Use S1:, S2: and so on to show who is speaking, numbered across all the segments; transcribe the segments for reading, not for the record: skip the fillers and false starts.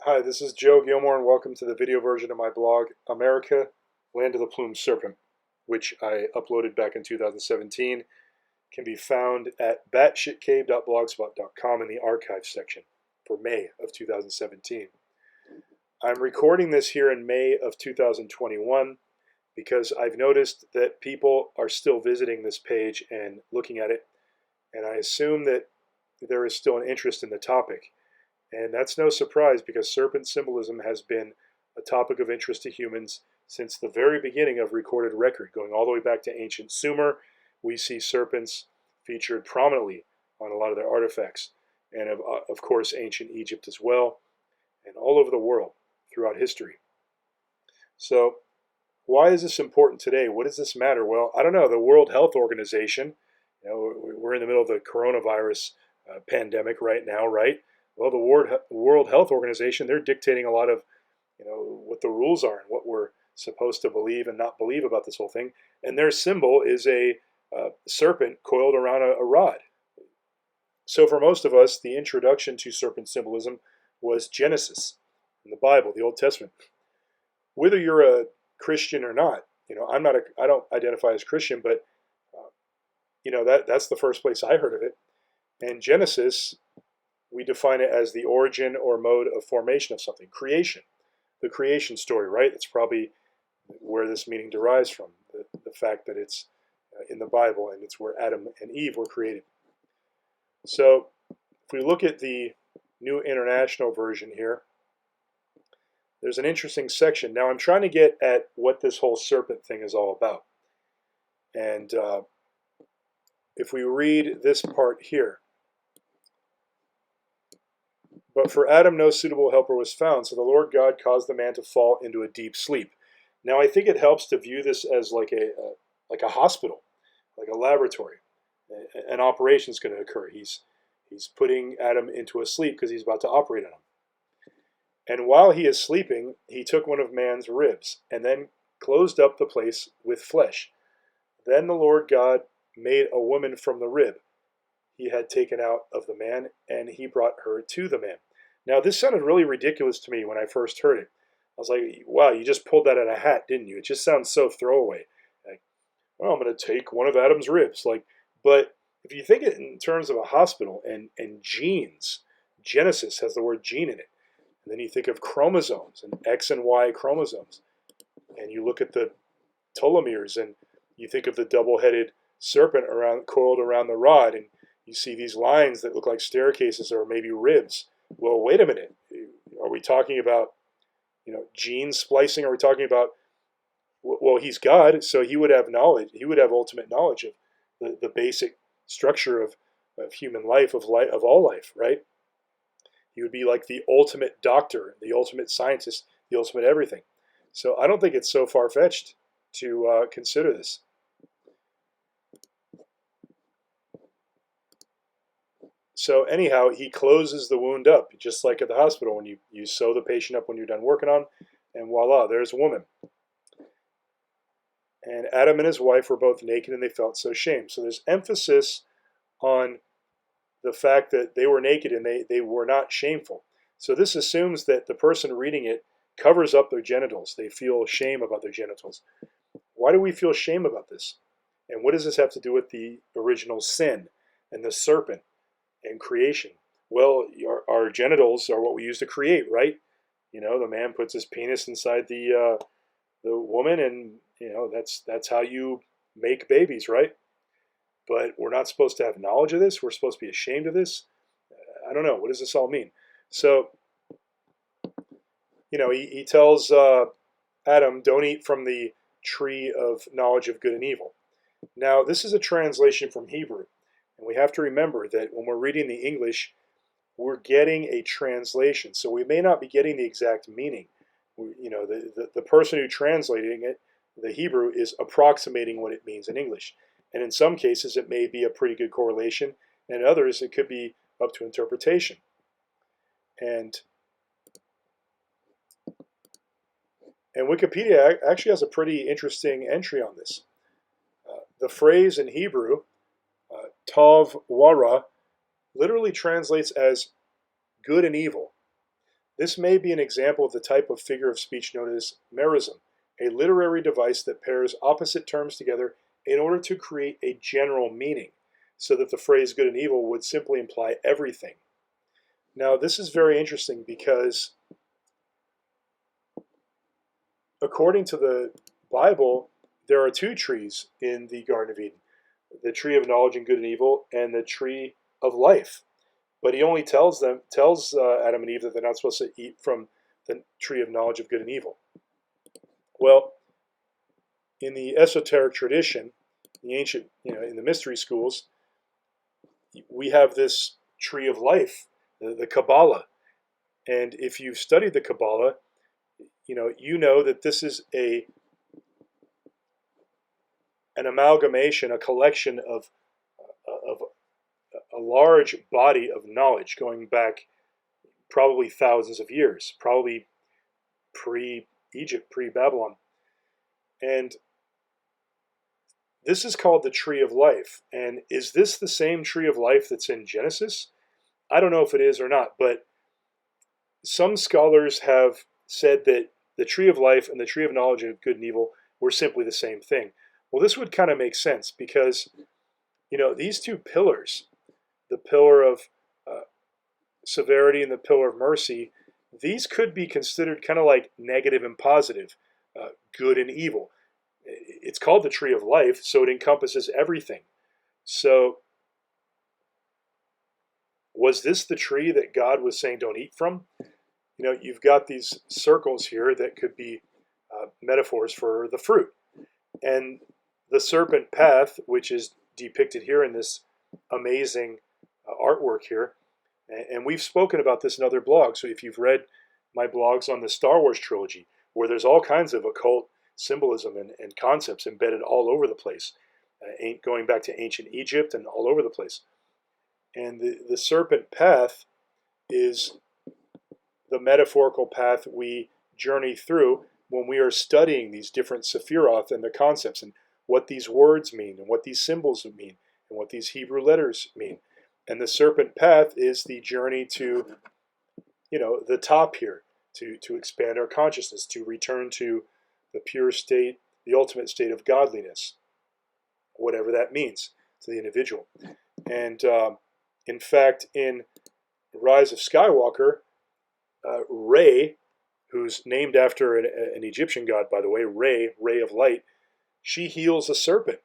S1: Hi, this is Joe Gilmore, and welcome to the video version of my blog, America, Land of the Plumed Serpent, which I uploaded back in 2017. Can be found at batshitcave.blogspot.com in the archives section for May of 2017. I'm recording this here in May of 2021 because I've noticed that people are still visiting this page and looking at it, and I assume that there is still an interest in the topic. And that's no surprise because serpent symbolism has been a topic of interest to humans since the very beginning of recorded record. Going all the way back to ancient Sumer, we see serpents featured prominently on a lot of their artifacts. And of course, ancient Egypt as well, and all over the world throughout history. So why is this important today? What does this matter? Well, I don't know. The World Health Organization, we're in the middle of the coronavirus pandemic right now, right? Well, the World Health Organization, they're dictating a lot of, what the rules are and what we're supposed to believe and not believe about this whole thing. And their symbol is a serpent coiled around a rod. So for most of us, the introduction to serpent symbolism was Genesis in the Bible, the Old Testament. Whether you're a Christian or not, I don't identify as Christian, but that's the first place I heard of it. And Genesis, we define it as the origin or mode of formation of something, creation, the creation story, right? That's probably where this meaning derives from, the fact that it's in the Bible and it's where Adam and Eve were created. So if we look at the New International Version here, there's an interesting section. Now I'm trying to get at what this whole serpent thing is all about. And if we read this part here, but for Adam no suitable helper was found, so the Lord God caused the man to fall into a deep sleep. Now I think it helps to view this as like a hospital, like a laboratory. An operation is going to occur. He's putting Adam into a sleep because he's about to operate on him. And while he is sleeping, he took one of man's ribs and then closed up the place with flesh. Then the Lord God made a woman from the rib he had taken out of the man, and he brought her to the man. Now, this sounded really ridiculous to me when I first heard it. I was like, wow, you just pulled that out of a hat, didn't you? It just sounds so throwaway. Like, well, I'm going to take one of Adam's ribs. But if you think it in terms of a hospital and genes, Genesis has the word gene in it. And then you think of chromosomes and X and Y chromosomes. And you look at the telomeres and you think of the double-headed serpent coiled around the rod, and you see these lines that look like staircases or maybe ribs. Well, wait a minute. Are we talking about, gene splicing? Are we talking about, well, he's God, so he would have knowledge. He would have ultimate knowledge of the basic structure of human life, of all life, right? He would be like the ultimate doctor, the ultimate scientist, the ultimate everything. So I don't think it's so far-fetched to consider this. So anyhow, he closes the wound up, just like at the hospital when you sew the patient up when you're done working on, and voila, there's a woman. And Adam and his wife were both naked and they felt so ashamed. So there's emphasis on the fact that they were naked and they were not shameful. So this assumes that the person reading it covers up their genitals. They feel shame about their genitals. Why do we feel shame about this? And what does this have to do with the original sin and the serpent and creation? Well, our genitals are what we use to create, right? The man puts his penis inside the woman, and that's how you make babies, right? But we're not supposed to have knowledge of this. We're supposed to be ashamed of this. I don't know. What does this all mean? So, he tells Adam, don't eat from the tree of knowledge of good and evil. Now, this is a translation from Hebrew. And we have to remember that when we're reading the English, we're getting a translation. So we may not be getting the exact meaning. The person who translating it, the Hebrew, is approximating what it means in English. And in some cases, it may be a pretty good correlation. And in others, it could be up to interpretation. And Wikipedia actually has a pretty interesting entry on this. The phrase in Hebrew, Tov Wara, literally translates as good and evil. This may be an example of the type of figure of speech known as merism, a literary device that pairs opposite terms together in order to create a general meaning, so that the phrase good and evil would simply imply everything. Now, this is very interesting because according to the Bible, there are two trees in the Garden of Eden, the tree of knowledge and good and evil, and the tree of life. But he only tells Adam and Eve that they're not supposed to eat from the tree of knowledge of good and evil. Well, in the esoteric tradition, the ancient, in the mystery schools, we have this tree of life, the Kabbalah. And if you've studied the Kabbalah, you know that this is an amalgamation, a collection of a large body of knowledge going back probably thousands of years, probably pre-Egypt, pre-Babylon. And this is called the tree of life. And is this the same tree of life that's in Genesis? I don't know if it is or not, but some scholars have said that the tree of life and the tree of knowledge of good and evil were simply the same thing. Well, this would kind of make sense because, these two pillars, the pillar of severity and the pillar of mercy, these could be considered kind of like negative and positive, good and evil. It's called the tree of life, so it encompasses everything. So was this the tree that God was saying don't eat from? You've got these circles here that could be metaphors for the fruit. And the serpent path, which is depicted here in this amazing artwork here, and we've spoken about this in other blogs. So if you've read my blogs on the Star Wars trilogy, where there's all kinds of occult symbolism and concepts embedded all over the place, going back to ancient Egypt and all over the place. And the serpent path is the metaphorical path we journey through when we are studying these different sephiroth and their concepts and what these words mean and what these symbols mean and what these Hebrew letters mean. And the serpent path is the journey to, the top here, to expand our consciousness, to return to the pure state, the ultimate state of godliness, whatever that means to the individual. And in fact, in Rise of Skywalker, Rey, who's named after an Egyptian god, by the way, Ray of light, she heals a serpent.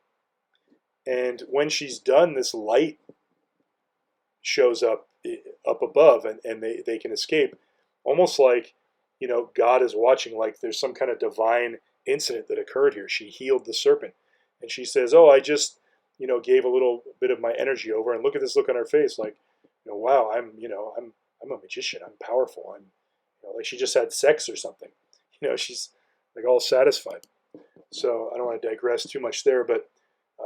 S1: And when she's done, this light shows up above, and they can escape, almost like, God is watching, like there's some kind of divine incident that occurred here. She healed the serpent. And she says, oh, I just, gave a little bit of my energy over, and look at this look on her face, like, wow, I'm a magician. I'm powerful. I'm, like she just had sex or something. She's like all satisfied. So I don't want to digress too much there, but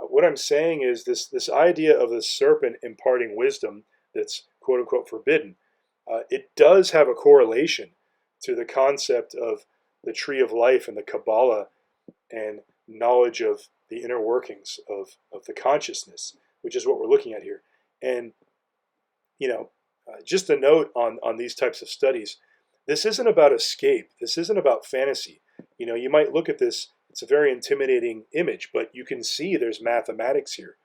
S1: what I'm saying is this idea of the serpent imparting wisdom that's quote unquote forbidden. It does have a correlation to the concept of the tree of life and the Kabbalah and knowledge of the inner workings of the consciousness, which is what we're looking at here. And just a note on these types of studies, this isn't about escape. This isn't about fantasy. You might look at this, it's a very intimidating image, but you can see there's mathematics here.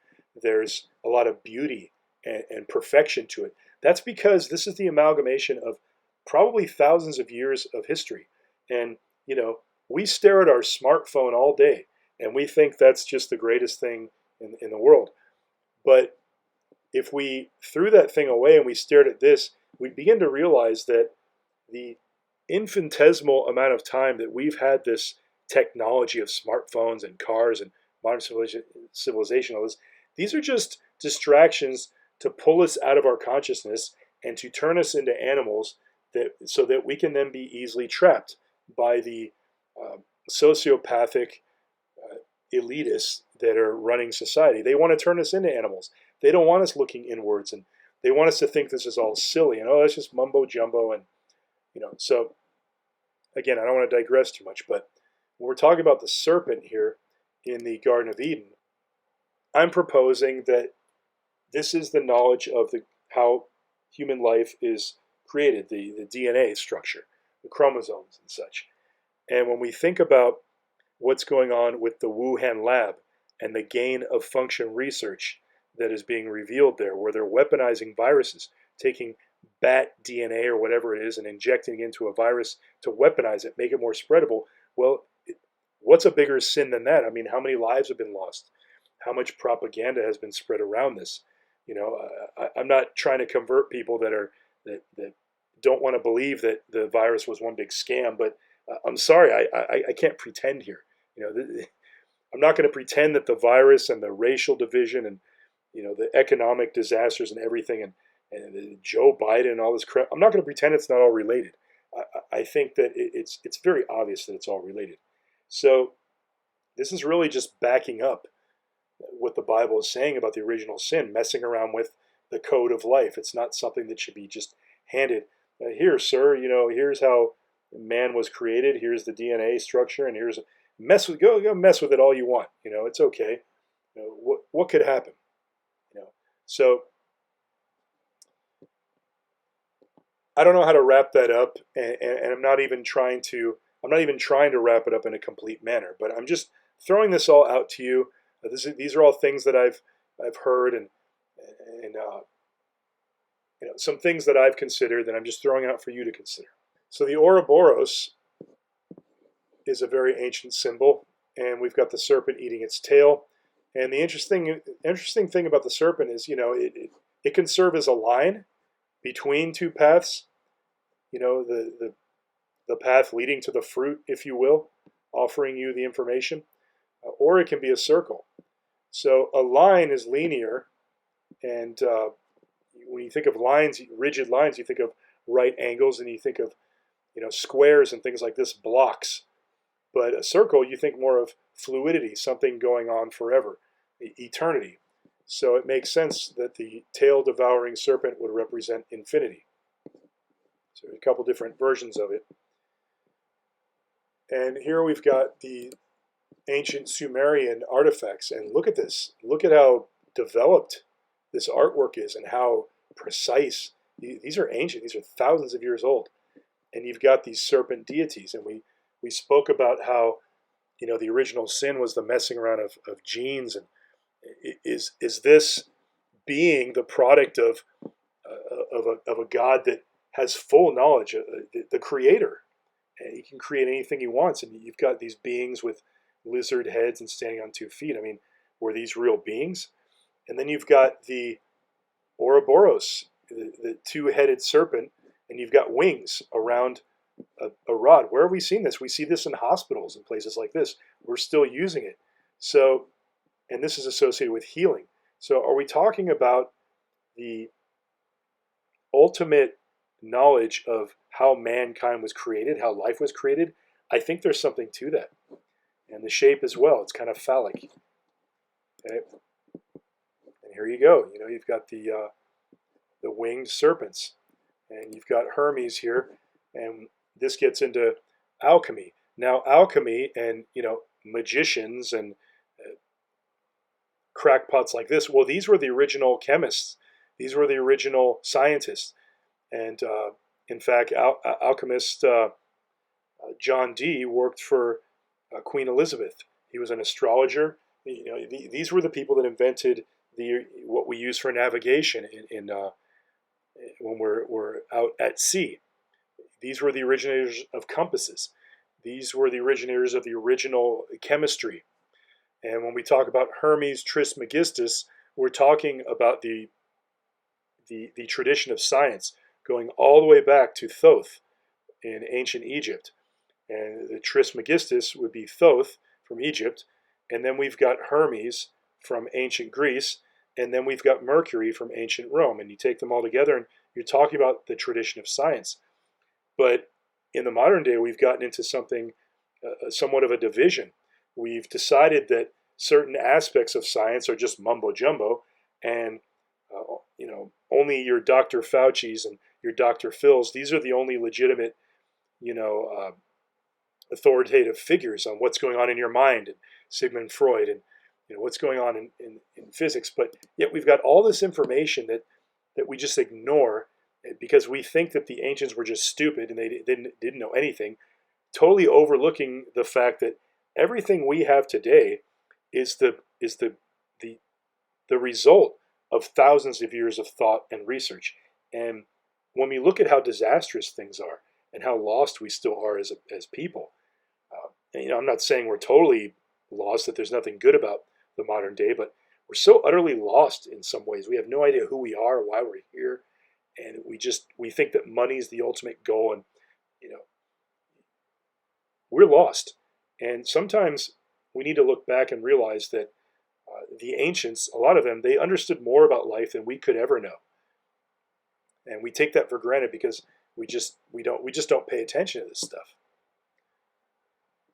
S1: There's a lot of beauty and perfection to it. That's because this is the amalgamation of probably thousands of years of history. And, we stare at our smartphone all day, and we think that's just the greatest thing in the world. But if we threw that thing away and we stared at this, we begin to realize that the infinitesimal amount of time that we've had this technology of smartphones and cars and modern civilization, all this, these are just distractions to pull us out of our consciousness and to turn us into animals so that we can then be easily trapped by the sociopathic elitists that are running society. They want to turn us into animals. They don't want us looking inwards, and they want us to think this is all silly and that's just mumbo jumbo. And so again, I don't want to digress too much, but when we're talking about the serpent here in the Garden of Eden, I'm proposing that this is the knowledge of how human life is created, the DNA structure, the chromosomes and such. And when we think about what's going on with the Wuhan lab and the gain of function research that is being revealed there, where they're weaponizing viruses, taking bat DNA or whatever it is and injecting it into a virus to weaponize it, make it more spreadable. Well, what's a bigger sin than that? I mean, how many lives have been lost? How much propaganda has been spread around this? You know, I'm not trying to convert people that don't want to believe that the virus was one big scam, but I'm sorry, I can't pretend here. You know, I'm not going to pretend that the virus and the racial division and, you know, the economic disasters and everything and Joe Biden and all this crap, I'm not going to pretend it's not all related. I think that it's very obvious that it's all related. So this is really just backing up what the Bible is saying about the original sin, messing around with the code of life. It's not something that should be just handed, here, sir, you know, here's how man was created, here's the DNA structure, and here's go mess with it all you want. You know, it's okay. You know, what could happen? You know, so I don't know how to wrap that up, and I'm not even trying to wrap it up in a complete manner. But I'm just throwing this all out to you. These are all things that I've heard and you know, some things that I've considered that I'm just throwing out for you to consider. So the Ouroboros is a very ancient symbol, and we've got the serpent eating its tail. And the interesting thing about the serpent is, you know, it can serve as a line between two paths. You know, the path leading to the fruit, if you will, offering you the information, or it can be a circle. So a line is linear, and when you think of lines, rigid lines, you think of right angles, and you think of, you know, squares and things like this, blocks. But a circle, you think more of fluidity, something going on forever, eternity. So it makes sense that the tail-devouring serpent would represent infinity. So a couple different versions of it. And here we've got the ancient Sumerian artifacts, and look at this. Look at how developed this artwork is and how precise. These are ancient. These are thousands of years old. And you've got these serpent deities, and we spoke about how, you know, the original sin was the messing around of genes, and is this being the product of a God that has full knowledge, the creator, and he can create anything he wants, and you've got these beings with lizard heads and standing on 2 feet. I mean, were these real beings? And then you've got the Ouroboros, the two-headed serpent, and you've got wings around a rod. Where have we seen this? We see this in hospitals and places like this. We're still using it. So, and this is associated with healing. So are we talking about the ultimate knowledge of how mankind was created, how life was created? I think there's something to that. And the shape as well. It's kind of phallic. Okay. And here you go. You know, you've got the winged serpents. And you've got Hermes here, and this gets into alchemy. Now, alchemy and, you know, magicians and crackpots like this, well, these were the original chemists. These were the original scientists. And in fact, alchemist John Dee worked for Queen Elizabeth. He was an astrologer. You know, these were the people that invented what we use for navigation when we're out at sea. These were the originators of compasses. These were the originators of the original chemistry. And when we talk about Hermes Trismegistus, we're talking about the tradition of science going all the way back to Thoth in ancient Egypt. And the Trismegistus would be Thoth from Egypt. And then we've got Hermes from ancient Greece. And then we've got Mercury from ancient Rome. And you take them all together and you're talking about the tradition of science. But in the modern day, we've gotten into something, somewhat of a division. We've decided that certain aspects of science are just mumbo jumbo, and you know, only your Dr. Fauci's and your Dr. Phil's, these are the only legitimate, you know, authoritative figures on what's going on in your mind, and Sigmund Freud, and, you know, what's going on in physics. But yet we've got all this information that we just ignore, because we think that the ancients were just stupid and they didn't know anything, totally overlooking the fact that everything we have today is the the result of thousands of years of thought and research. And when we look at how disastrous things are and how lost we still are as people, and, I'm not saying we're totally lost, that there's nothing good about the modern day, but we're so utterly lost in some ways. We have no idea who we are, why we're here, and we think that money is the ultimate goal, and we're lost. And sometimes we need to look back and realize that the ancients, a lot of them, they understood more about life than we could ever know, and we take that for granted because we just don't pay attention to this stuff.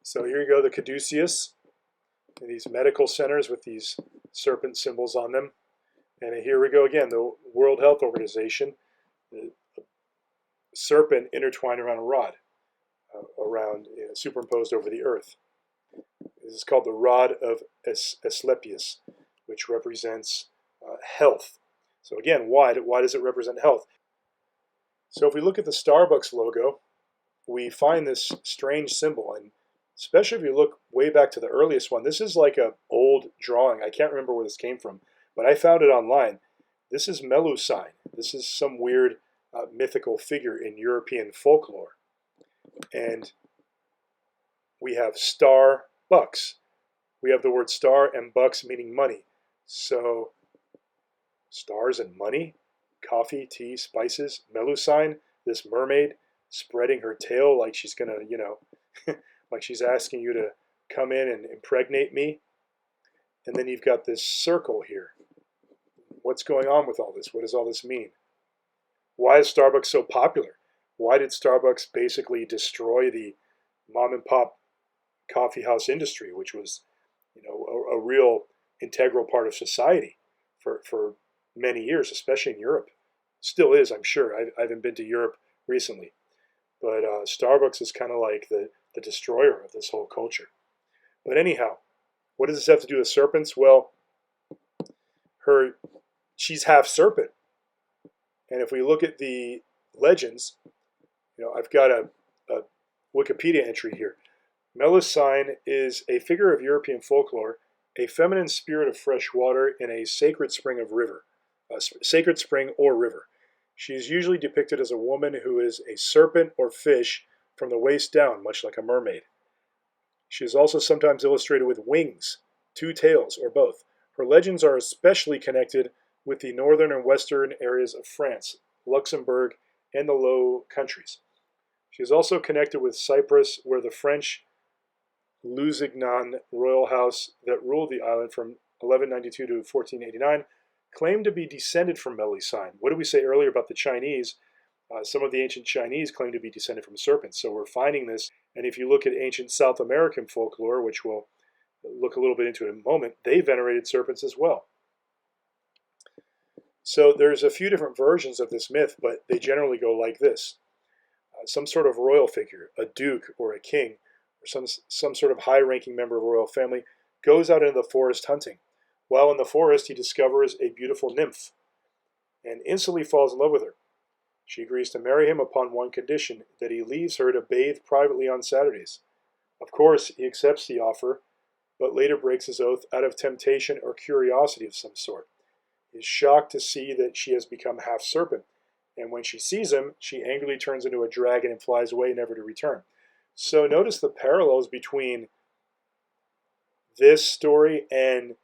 S1: So here you go, the caduceus, these medical centers with these serpent symbols on them. And here we go again, the World Health Organization, the serpent intertwined around a rod, superimposed over the earth. This is called the rod of Asclepius, which represents health. So again, why does it represent health? So if we look at the Starbucks logo, we find this strange symbol, and especially if you look way back to the earliest one, this is like an old drawing. I can't remember where this came from, but I found it online. This is Melusine. This is some weird mythical figure in European folklore. And we have star bucks. We have the word star and bucks meaning money. So stars and money, coffee, tea, spices, Melusine, this mermaid spreading her tail like she's gonna, like she's asking you to come in and impregnate me. And then you've got this circle here. What's going on with all this? What does all this mean? Why is Starbucks so popular? Why did Starbucks basically destroy the mom and pop coffee house industry, which was, a real integral part of society for many years, especially in Europe? Still is, I'm sure. I haven't been to Europe recently. But Starbucks is kind of like the destroyer of this whole culture. But anyhow, what does this have to do with serpents? Well, she's half serpent. And if we look at the legends, I've got a Wikipedia entry here. Melusine is a figure of European folklore, a feminine spirit of fresh water in a sacred spring or river. She is usually depicted as a woman who is a serpent or fish from the waist down, much like a mermaid. She is also sometimes illustrated with wings, two tails, or both. Her legends are especially connected with the northern and western areas of France, Luxembourg, and the Low Countries. She is also connected with Cyprus, where the French Lusignan royal house that ruled the island from 1192 to 1489 claimed to be descended from Melusine. What did we say earlier about the Chinese? Some of the ancient Chinese claim to be descended from serpents. So we're finding this, and if you look at ancient South American folklore, which we'll look a little bit into in a moment, they venerated serpents as well. So there's a few different versions of this myth, but they generally go like this. Some sort of royal figure, a duke or a king, or some sort of high-ranking member of a royal family, goes out into the forest hunting. While in the forest, he discovers a beautiful nymph and instantly falls in love with her. She agrees to marry him upon one condition, that he leaves her to bathe privately on Saturdays. Of course, he accepts the offer, but later breaks his oath out of temptation or curiosity of some sort. He is shocked to see that she has become half serpent, and when she sees him, she angrily turns into a dragon and flies away, never to return. So notice the parallels between this story and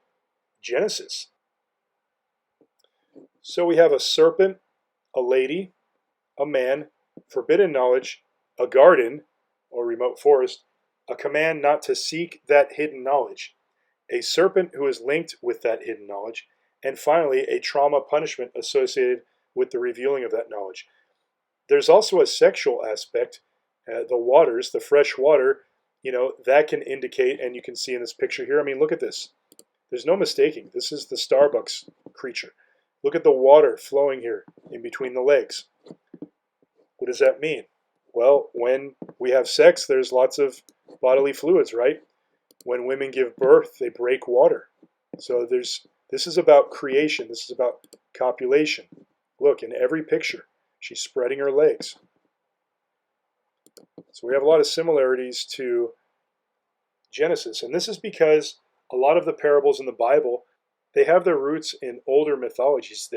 S1: Genesis. So we have a serpent, a lady, a man, forbidden knowledge, a garden or remote forest, a command not to seek that hidden knowledge, a serpent who is linked with that hidden knowledge, and finally a trauma punishment associated with the revealing of that knowledge. There's also a sexual aspect. The waters, the fresh water, that can indicate, and you can see in this picture here, look at this. There's no mistaking. This is the Starbucks creature. Look at the water flowing here in between the legs. What does that mean? Well, when we have sex, there's lots of bodily fluids, right? When women give birth, they break water. So this is about creation. This is about copulation. Look, in every picture, She's spreading her legs. So we have a lot of similarities to Genesis. And this is because a lot of the parables in the Bible, they have their roots in older mythologies.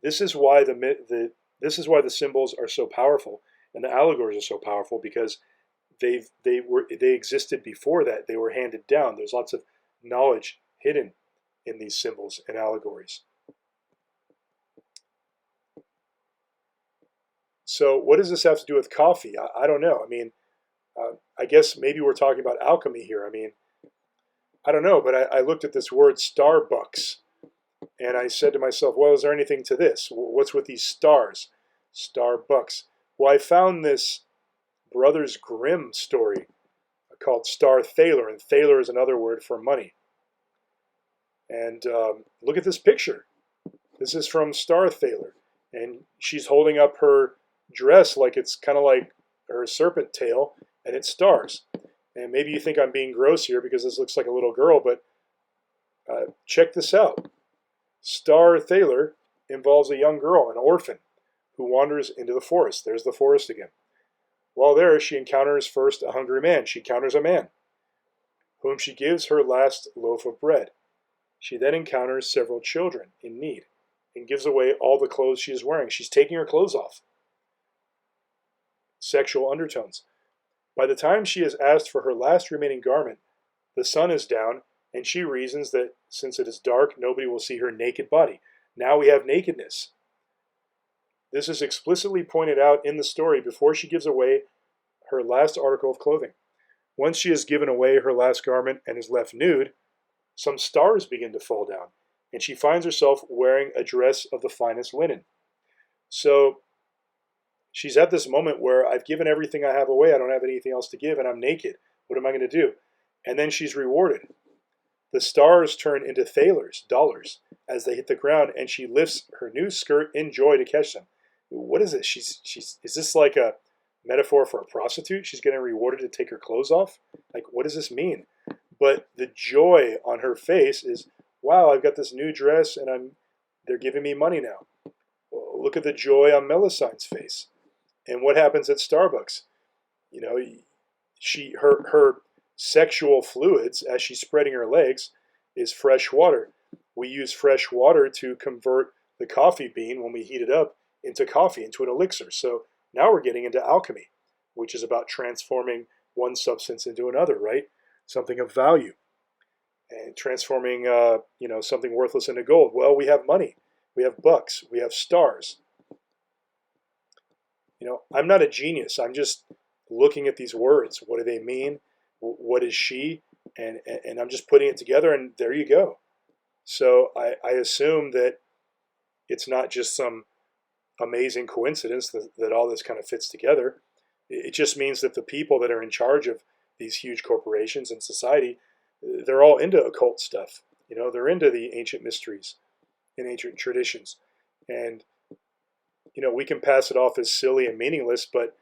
S1: This is why the symbols are so powerful and the allegories are so powerful, because they existed before that. They were handed down. There's lots of knowledge hidden in these symbols and allegories. So what does this have to do with coffee? I don't know. I mean, I guess maybe we're talking about alchemy here. I mean, I don't know, but I looked at this word Starbucks, and I said to myself, well, is there anything to this? What's with these stars? Starbucks. Well, I found this Brothers Grimm story called Star Thaler, and Thaler is another word for money. And look at this picture. This is from Star Thaler, and she's holding up her dress like it's kind of like her serpent tail, and it's stars. And maybe you think I'm being gross here because this looks like a little girl, but check this out. Star Thaler involves a young girl, an orphan, who wanders into the forest. There's the forest again. While there, she encounters first a hungry man. She encounters a man, whom she gives her last loaf of bread. She then encounters several children in need and gives away all the clothes she is wearing. She's taking her clothes off. Sexual undertones. By the time she has asked for her last remaining garment, the sun is down, and she reasons that since it is dark, nobody will see her naked body. Now we have nakedness. This is explicitly pointed out in the story before she gives away her last article of clothing. Once she has given away her last garment and is left nude, some stars begin to fall down, and she finds herself wearing a dress of the finest linen. So she's at this moment where I've given everything I have away, I don't have anything else to give, and I'm naked. What am I going to do? And then she's rewarded. The stars turn into thalers, dollars, as they hit the ground, and she lifts her new skirt in joy to catch them. What is it? Is this like a metaphor for a prostitute? She's getting rewarded to take her clothes off? Like, what does this mean? But the joy on her face is, wow, I've got this new dress, and they're giving me money now. Well, look at the joy on Melisandre's face. And what happens at Starbucks? You know, her sexual fluids, as she's spreading her legs, is fresh water. We use fresh water to convert the coffee bean when we heat it up into coffee, into an elixir. So now we're getting into alchemy, which is about transforming one substance into another, right? Something of value, and transforming something worthless into gold. Well, we have money, we have bucks, we have stars. I'm not a genius. I'm just looking at these words. What do they mean? What is she? And I'm just putting it together, and there you go. So I assume that it's not just some amazing coincidence that all this kind of fits together. It just means that the people that are in charge of these huge corporations and society, they're all into occult stuff. They're into the ancient mysteries and ancient traditions. And, we can pass it off as silly and meaningless, but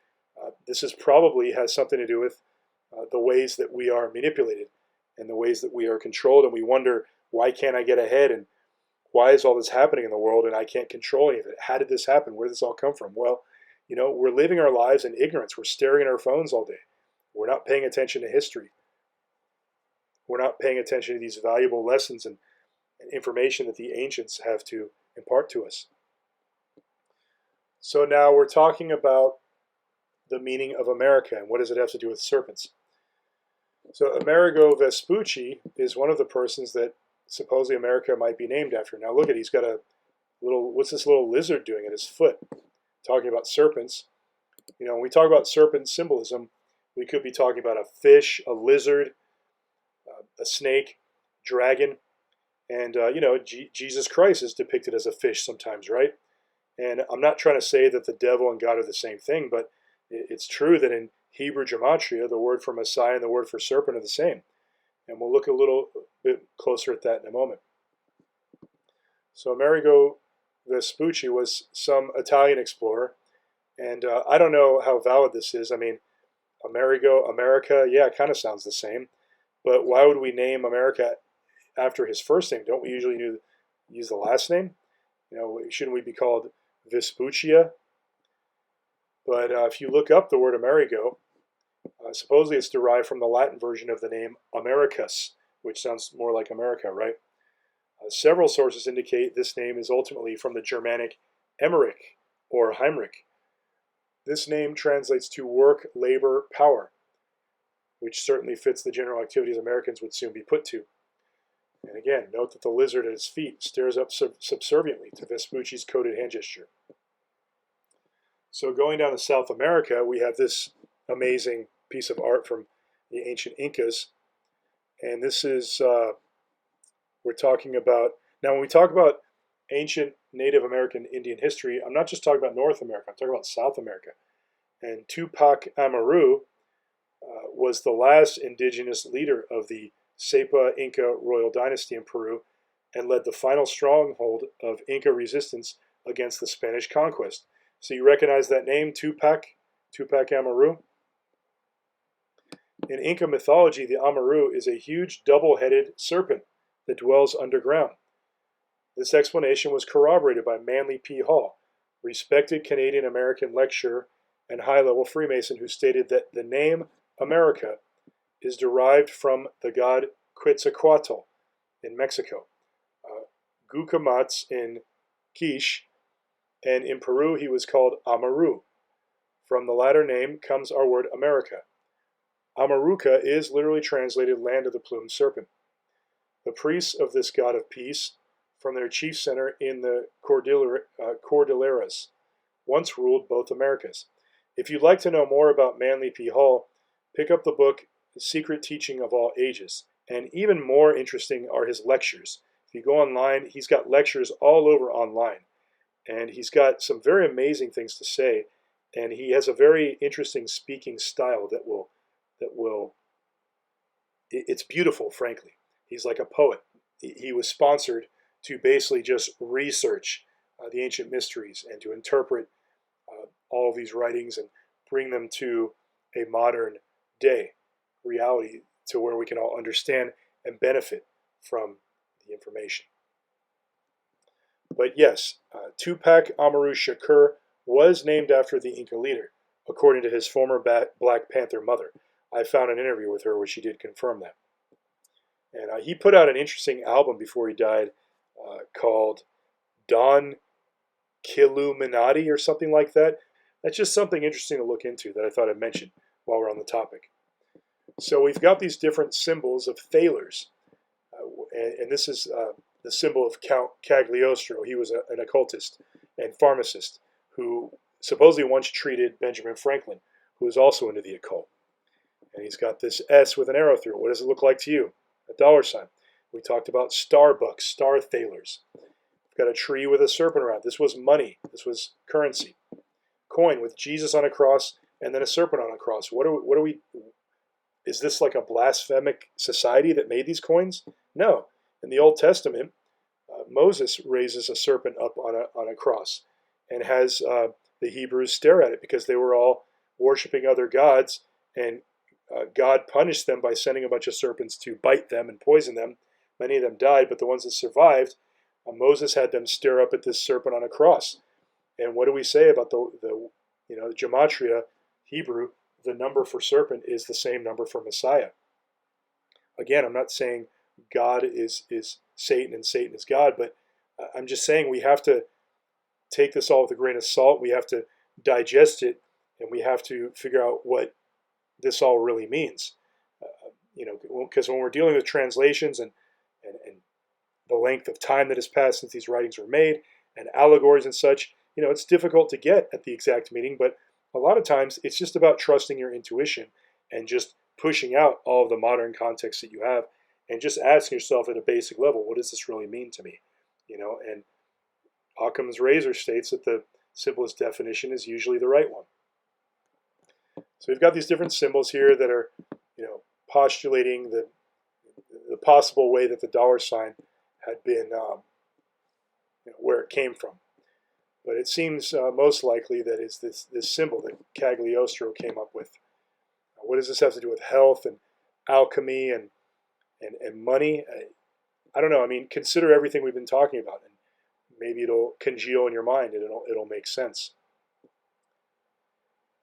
S1: this probably has something to do with the ways that we are manipulated and the ways that we are controlled. And we wonder, why can't I get ahead? And why is all this happening in the world and I can't control any of it? How did this happen? Where did this all come from? Well, we're living our lives in ignorance. We're staring at our phones all day. We're not paying attention to history. We're not paying attention to these valuable lessons and information that the ancients have to impart to us. So now we're talking about the meaning of America and what does it have to do with serpents. So Amerigo Vespucci is one of the persons that supposedly America might be named after. Now look at, he's got a little, what's this little lizard doing at his foot? Talking about serpents. When we talk about serpent symbolism, we could be talking about a fish, a lizard, a snake, dragon, and Jesus Christ is depicted as a fish sometimes, right? And I'm not trying to say that the devil and God are the same thing, but it's true that in Hebrew gematria, the word for Messiah and the word for serpent are the same. And we'll look a little bit closer at that in a moment. So Amerigo Vespucci was some Italian explorer, and I don't know how valid this is. I mean, Amerigo, America, yeah, it kind of sounds the same. But why would we name America after his first name? Don't we usually use the last name? Shouldn't we be called Vespuccia. But if you look up the word Amerigo, supposedly it's derived from the Latin version of the name Americus, which sounds more like America, right? Several sources indicate this name is ultimately from the Germanic Emmerich or Heinrich. This name translates to work, labor, power, which certainly fits the general activities Americans would soon be put to. And again, note that the lizard at his feet stares up subserviently to Vespucci's coded hand gesture. So going down to South America, we have this amazing piece of art from the ancient Incas. And this is, we're talking about, now when we talk about ancient Native American Indian history, I'm not just talking about North America, I'm talking about South America. And Tupac Amaru was the last indigenous leader of the Sepa Inca royal dynasty in Peru and led the final stronghold of Inca resistance against the Spanish conquest. So you recognize that name, Tupac Amaru? In Inca mythology, the Amaru is a huge double-headed serpent that dwells underground. This explanation was corroborated by Manly P. Hall, respected Canadian-American lecturer and high-level Freemason, who stated that the name America is derived from the god Quetzalcoatl in Mexico, Gucumatz in Quiche, and in Peru he was called Amaru. From the latter name comes our word America. Amaruca is literally translated land of the plumed serpent. The priests of this god of peace, from their chief center in the Cordilleras, once ruled both Americas. If you'd like to know more about Manly P. Hall, pick up the book The Secret Teaching of All Ages. And even more interesting are his lectures. If you go online, he's got lectures all over online. And he's got some very amazing things to say. And he has a very interesting speaking style that will it's beautiful, frankly. He's like a poet. He was sponsored to basically just research the ancient mysteries and to interpret all of these writings and bring them to a modern day reality to where we can all understand and benefit from the information. But yes, Tupac Amaru Shakur was named after the Inca leader, according to his former Black Panther mother. I found an interview with her where she did confirm that. And he put out an interesting album before he died called Don Killuminati or something like that. That's just something interesting to look into that I thought I'd mention while we're on the topic. So we've got these different symbols of thalers. And this is the symbol of Count Cagliostro. He was an occultist and pharmacist who supposedly once treated Benjamin Franklin, who was also into the occult. And he's got this S with an arrow through it. What does it look like to you? A dollar sign. We talked about Starbucks, star thalers. We've got a tree with a serpent around. This was money. This was currency. Coin with Jesus on a cross and then a serpent on a cross. What are we? Is this like a blasphemic society that made these coins? No. In the Old Testament, Moses raises a serpent up on a cross and has the Hebrews stare at it because they were all worshiping other gods, and God punished them by sending a bunch of serpents to bite them and poison them. Many of them died, but the ones that survived, Moses had them stare up at this serpent on a cross. And what do we say about the gematria, Hebrew? The number for serpent is the same number for Messiah. Again, I'm not saying God is Satan and Satan is God, but I'm just saying we have to take this all with a grain of salt. We have to digest it, and we have to figure out what this all really means. Because when we're dealing with translations and the length of time that has passed since these writings were made, and allegories and such, it's difficult to get at the exact meaning, but a lot of times it's just about trusting your intuition and just pushing out all of the modern context that you have and just asking yourself at a basic level, what does this really mean to me? And Occam's razor states that the simplest definition is usually the right one. So we've got these different symbols here that are, postulating the possible way that the dollar sign had been, where it came from. But it seems most likely that it's this symbol that Cagliostro came up with. What does this have to do with health and alchemy and money? I don't know. I mean, consider everything we've been talking about. And maybe it'll congeal in your mind and it'll make sense.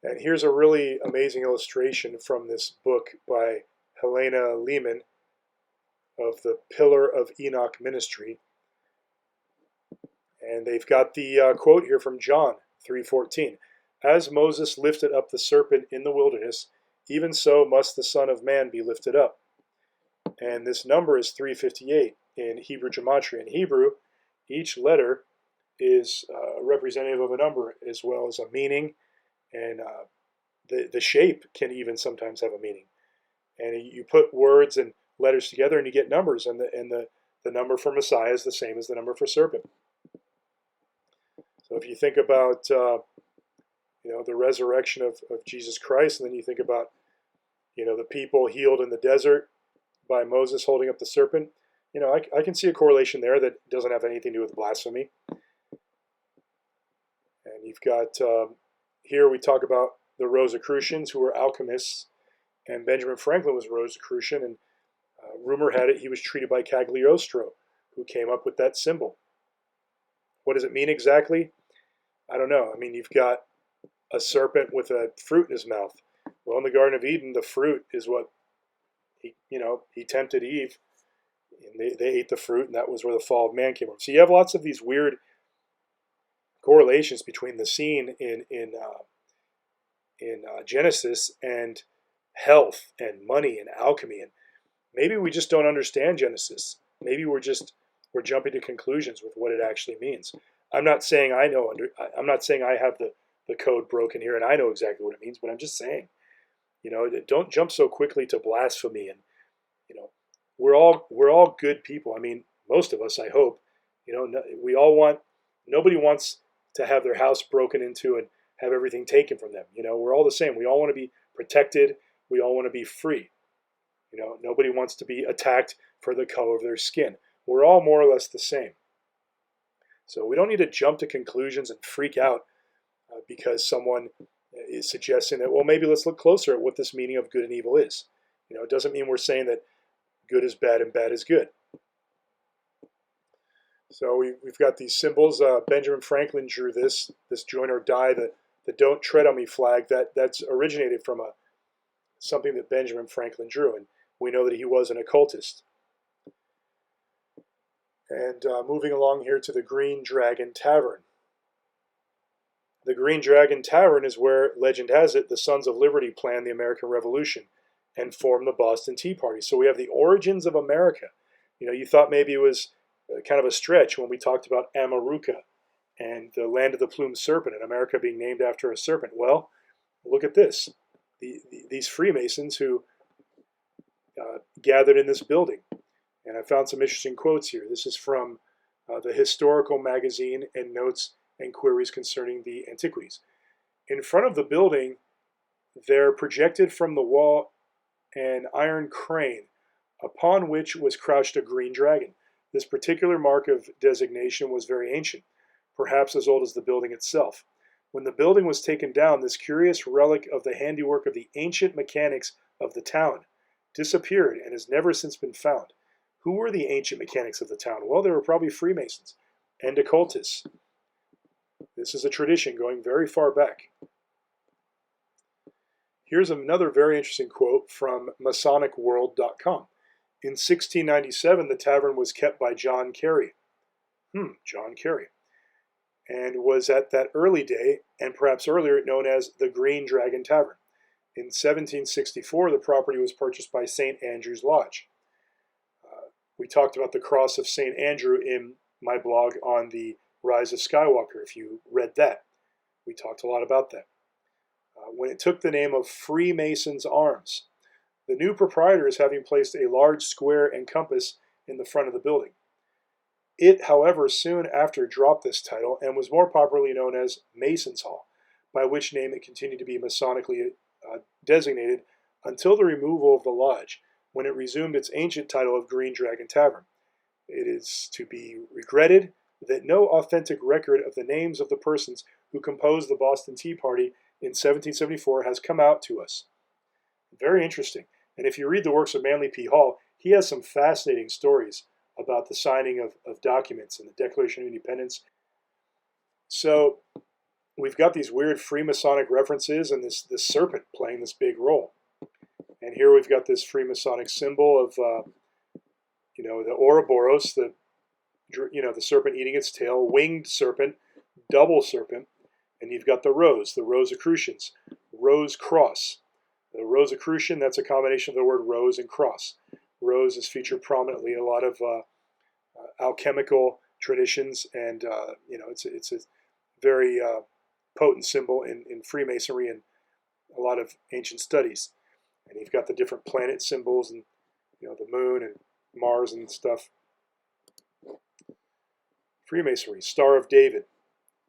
S1: And here's a really amazing illustration from this book by Helena Lehman of the Pillar of Enoch Ministry. And they've got the quote here from John 3:14. As Moses lifted up the serpent in the wilderness, even so must the Son of Man be lifted up. And this number is 358 in Hebrew gematria. In Hebrew, each letter is representative of a number as well as a meaning, and the shape can even sometimes have a meaning. And you put words and letters together and you get numbers, and the number for Messiah is the same as the number for serpent. So if you think about the resurrection of Jesus Christ, and then you think about the people healed in the desert by Moses holding up the serpent, I can see a correlation there that doesn't have anything to do with blasphemy. And you've got here we talk about the Rosicrucians, who were alchemists, and Benjamin Franklin was a Rosicrucian, and rumor had it he was treated by Cagliostro, who came up with that symbol. What does it mean exactly? I don't know. I mean, you've got a serpent with a fruit in his mouth. Well, in the Garden of Eden, the fruit is what he tempted Eve, and they ate the fruit, and that was where the fall of man came from. So you have lots of these weird correlations between the scene in Genesis and health and money and alchemy. And maybe we just don't understand Genesis. Maybe we're jumping to conclusions with what it actually means. I'm not saying I know I'm not saying I have the code broken here and I know exactly what it means, but I'm just saying, don't jump so quickly to blasphemy. And we're all good people. I mean, most of us, I hope. Nobody wants to have their house broken into and have everything taken from them. We're all the same. We all want to be protected. We all want to be free. Nobody wants to be attacked for the color of their skin. We're all more or less the same. So we don't need to jump to conclusions and freak out because someone is suggesting that, well, maybe let's look closer at what this meaning of good and evil is. It doesn't mean we're saying that good is bad and bad is good. So we've got these symbols. Benjamin Franklin drew this join or die, the don't tread on me flag. That's originated from something that Benjamin Franklin drew, and we know that he was an occultist. And moving along here to the Green Dragon Tavern. The Green Dragon Tavern is where, legend has it, the Sons of Liberty planned the American Revolution and formed the Boston Tea Party. So we have the origins of America. You thought maybe it was kind of a stretch when we talked about Amaruca and the land of the plumed serpent and America being named after a serpent. Well, look at this. These Freemasons who gathered in this building. And I found some interesting quotes here. This is from the Historical Magazine and Notes and Queries Concerning the Antiquities. In front of the building, there projected from the wall an iron crane, upon which was crouched a green dragon. This particular mark of designation was very ancient, perhaps as old as the building itself. When the building was taken down, this curious relic of the handiwork of the ancient mechanics of the town disappeared and has never since been found. Who were the ancient mechanics of the town? Well, they were probably Freemasons and occultists. This is a tradition going very far back. Here's another very interesting quote from MasonicWorld.com. In 1697, the tavern was kept by John Carey. John Carey. And was at that early day, and perhaps earlier, known as the Green Dragon Tavern. In 1764, the property was purchased by St. Andrew's Lodge. We talked about the cross of St. Andrew in my blog on the Rise of Skywalker, if you read that. We talked a lot about that. When it took the name of Freemasons' Arms, the new proprietors having placed a large square and compass in the front of the building. It, however, soon after dropped this title and was more popularly known as Mason's Hall, by which name it continued to be Masonically designated until the removal of the lodge, when it resumed its ancient title of Green Dragon Tavern. It is to be regretted that no authentic record of the names of the persons who composed the Boston Tea Party in 1774 has come out to us. Very interesting. And if you read the works of Manly P. Hall, he has some fascinating stories about the signing of documents and the Declaration of Independence So we've got these weird Freemasonic references and this serpent playing this big role. And here we've got this Freemasonic symbol of, the Ouroboros, the serpent eating its tail, winged serpent, double serpent, and you've got the Rosicrucians, rose cross. The Rosicrucian, that's a combination of the word rose and cross. Rose is featured prominently in a lot of alchemical traditions, and it's a very potent symbol in Freemasonry and a lot of ancient studies. And you've got the different planet symbols, and the moon and Mars and stuff. Freemasonry, Star of David,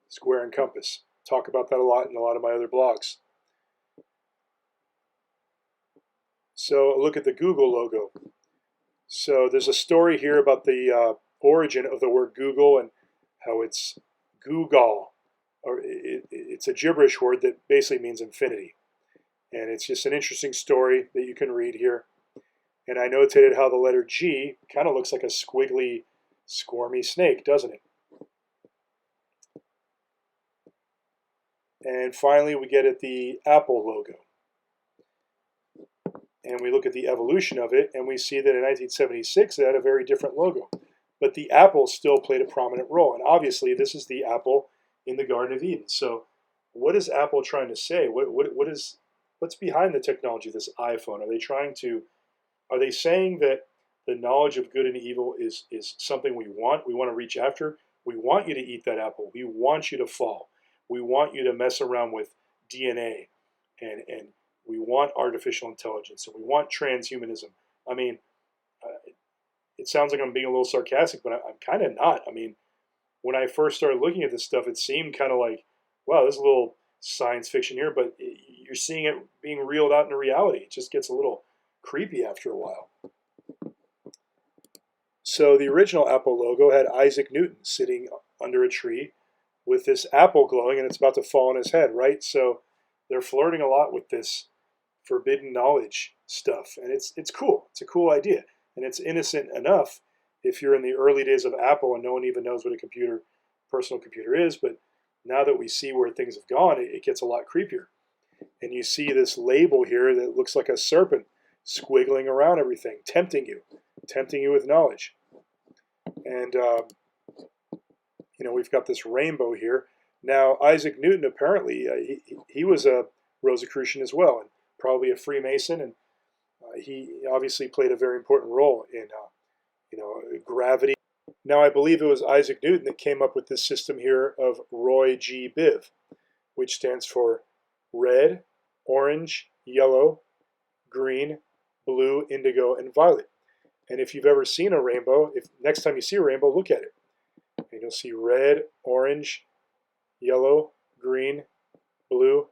S1: square and compass. Talk about that a lot in a lot of my other blogs. So look at the Google logo. So there's a story here about the origin of the word Google and how it's Google, or it's a gibberish word that basically means infinity. And it's just an interesting story that you can read here. And I notated how the letter G kind of looks like a squiggly, squirmy snake, doesn't it? And finally, we get at the Apple logo. And we look at the evolution of it, and we see that in 1976 it had a very different logo. But the apple still played a prominent role. And obviously, this is the apple in the Garden of Eden. So what is Apple trying to say? What's behind the technology of this iPhone? Are they saying that the knowledge of good and evil is something we want to reach after? We want you to eat that apple. We want you to fall. We want you to mess around with DNA, and we want artificial intelligence, and we want transhumanism. I mean, it sounds like I'm being a little sarcastic, but I'm kind of not. I mean, when I first started looking at this stuff, it seemed kind of like, wow, there's a little science fiction here, but you're seeing it being reeled out into reality. It just gets a little creepy after a while. So the original Apple logo had Isaac Newton sitting under a tree with this apple glowing, and it's about to fall on his head, right? So they're flirting a lot with this forbidden knowledge stuff, and it's cool. It's a cool idea, and it's innocent enough if you're in the early days of Apple and no one even knows what a personal computer is. But now that we see where things have gone, it gets a lot creepier. And you see this label here that looks like a serpent squiggling around everything, tempting you with knowledge. And we've got this rainbow here. Now, Isaac Newton apparently he was a Rosicrucian as well, and probably a Freemason, and he obviously played a very important role in gravity. Now, I believe it was Isaac Newton that came up with this system here of Roy G. Biv, which stands for red, orange, yellow, green, blue, indigo, and violet. And if you've ever seen a rainbow, if next time you see a rainbow, look at it. And you'll see red, orange, yellow, green, blue,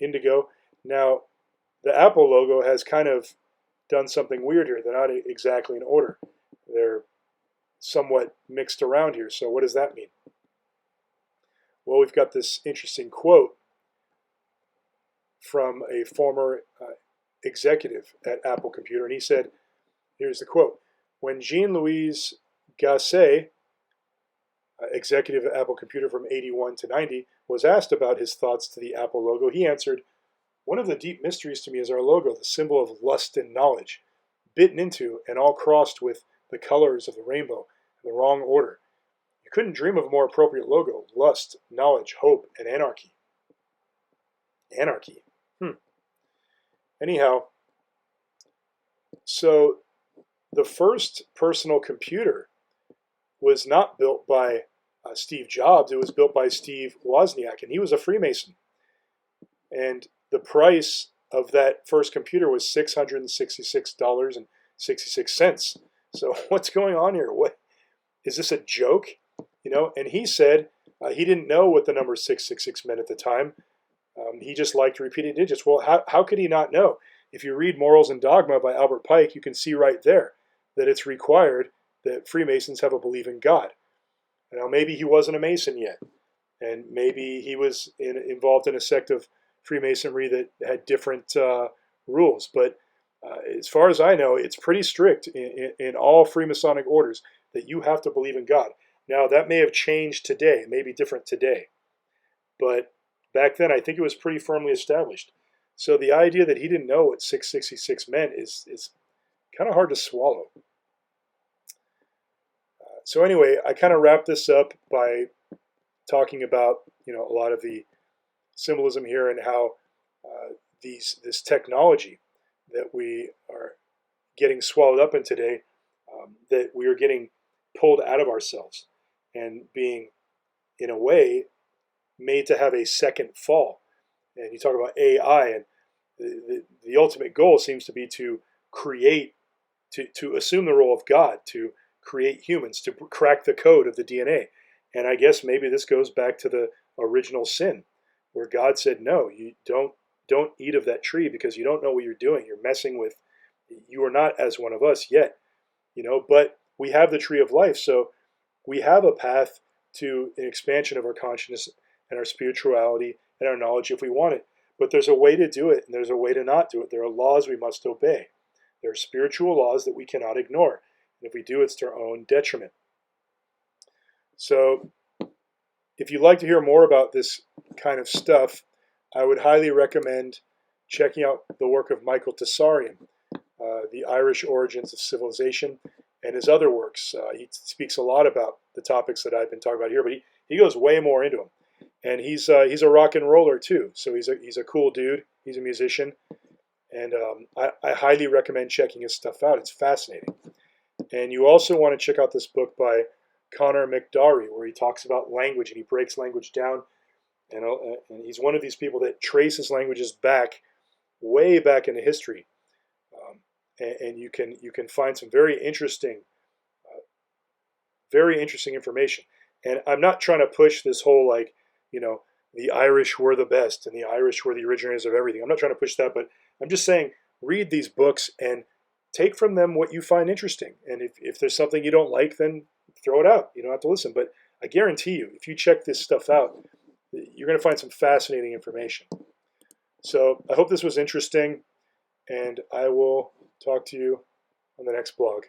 S1: indigo. Now, the Apple logo has kind of done something weird here. They're not exactly in order. They're somewhat mixed around here. So what does that mean? Well, we've got this interesting quote from a former executive at Apple Computer, and he said, here's the quote: "When Jean-Louis Gasset, executive at Apple Computer from 81 to 90, was asked about his thoughts to the Apple logo, he answered, 'One of the deep mysteries to me is our logo, the symbol of lust and knowledge, bitten into and all crossed with the colors of the rainbow in the wrong order. You couldn't dream of a more appropriate logo: lust, knowledge, hope, and anarchy.'" Anarchy. Anyhow, so the first personal computer was not built by Steve Jobs. It was built by Steve Wozniak, and he was a Freemason. And the price of that first computer was $666.66. So what's going on here? What is this, a joke? And he said he didn't know what the number 666 meant at the time. He just liked repeating digits. Well, how could he not know? If you read Morals and Dogma by Albert Pike, you can see right there that it's required that Freemasons have a belief in God. Now, maybe he wasn't a Mason yet, and maybe he was involved in a sect of Freemasonry that had different rules. But as far as I know, it's pretty strict in all Freemasonic orders that you have to believe in God. Now, that may have changed today, it may be different today, but back then I think it was pretty firmly established. So the idea that he didn't know what 666 meant is kind of hard to swallow. So anyway, I kind of wrap this up by talking about a lot of the symbolism here and how this technology that we are getting swallowed up in today, that we are getting pulled out of ourselves and being, in a way, made to have a second fall. And you talk about AI, and the ultimate goal seems to be to create, to assume the role of God, to create humans, to crack the code of the DNA. And I guess maybe this goes back to the original sin, where God said, no, you don't eat of that tree because you don't know what you're doing. You're messing with, you are not as one of us yet, but we have the tree of life. So we have a path to an expansion of our consciousness and our spirituality and our knowledge if we want it. But there's a way to do it, and there's a way to not do it. There are laws we must obey. There are spiritual laws that we cannot ignore. And if we do, it's to our own detriment. So if you'd like to hear more about this kind of stuff, I would highly recommend checking out the work of Michael Tsarion, The Irish Origins of Civilization, and his other works. He speaks a lot about the topics that I've been talking about here, but he goes way more into them. And he's a rock and roller too, so he's a cool dude. He's a musician, and I highly recommend checking his stuff out. It's fascinating. And you also want to check out this book by Conor Macdari, where he talks about language and he breaks language down. And he's one of these people that traces languages back, way back into history. And you can find some very interesting information. And I'm not trying to push this whole the Irish were the best and the Irish were the originators of everything. I'm not trying to push that, but I'm just saying read these books and take from them what you find interesting. And if there's something you don't like, then throw it out. You don't have to listen. But I guarantee you, if you check this stuff out, you're going to find some fascinating information. So I hope this was interesting, and I will talk to you on the next blog.